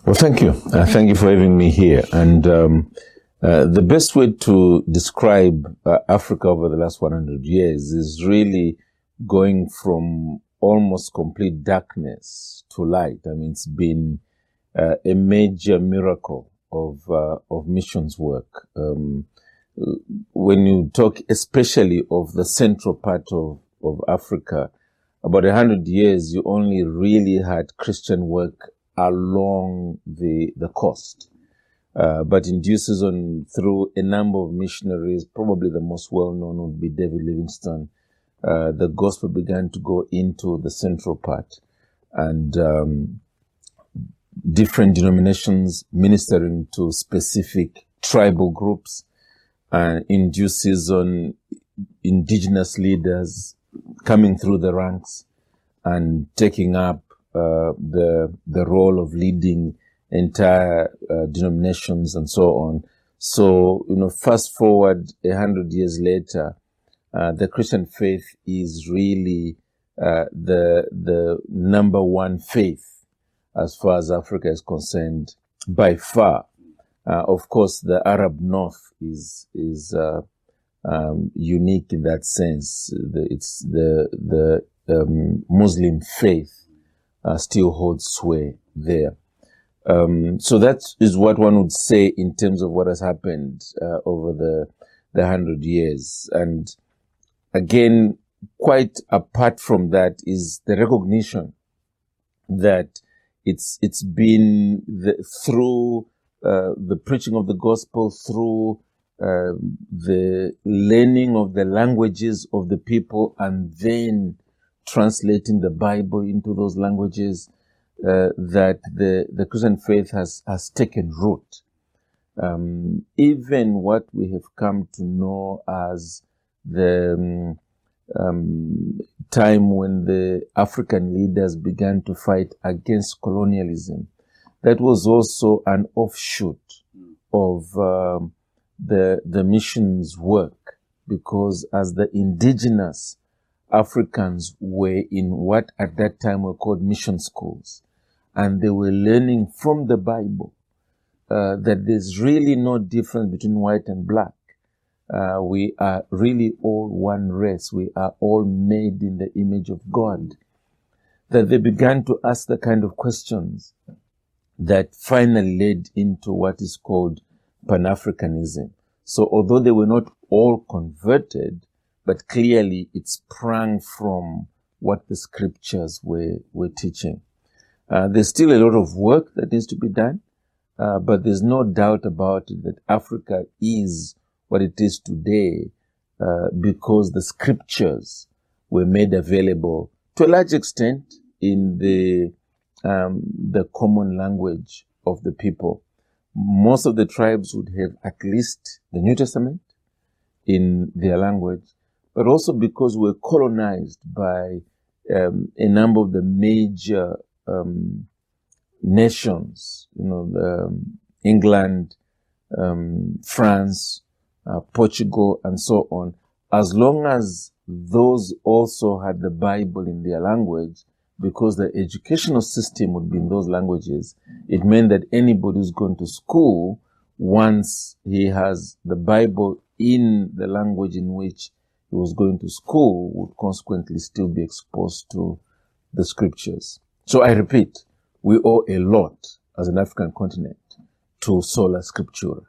Well, thank you. Thank you for having me here. And the best way to describe Africa over the last 100 years is really going from almost complete darkness to light. I mean, it's been a major miracle of missions work. When you talk especially of the central part of Africa, about 100 years, you only really had Christian work along the coast. But in due season, through a number of missionaries, probably the most well-known would be David Livingstone, the gospel began to go into the central part, and different denominations ministering to specific tribal groups, and in due season, indigenous leaders coming through the ranks and taking up the role of leading entire denominations and so on. So, fast forward 100 years later, the Christian faith is really the number one faith as far as Africa is concerned, by far. Of course, the Arab North is unique in that sense. It's the Muslim faith still holds sway there. So that is what one would say in terms of what has happened over the 100 years. And again, quite apart from that is the recognition that it's been through the preaching of the gospel, through the learning of the languages of the people, and then translating the Bible into those languages, that the Christian faith has taken root. Even what we have come to know as the time when the African leaders began to fight against colonialism, that was also an offshoot of the missions work, because as the indigenous Africans were in what at that time were called mission schools, and they were learning from the Bible that there's really no difference between white and black. We are really all one race. We are all made in the image of God. That they began to ask the kind of questions that finally led into what is called Pan-Africanism. So although they were not all converted, but clearly it sprang from what the scriptures were teaching. There's still a lot of work that needs to be done, but there's no doubt about it that Africa is what it is today because the scriptures were made available to a large extent in the common language of the people. Most of the tribes would have at least the New Testament in their language, but also because we're colonized by a number of the major nations, England, France, Portugal, and so on. As long as those also had the Bible in their language, because the educational system would be in those languages, it meant that anybody who's going to school, once he has the Bible in the language in which he was going to school, would consequently still be exposed to the scriptures. So I repeat, we owe a lot as an African continent to sola scriptura.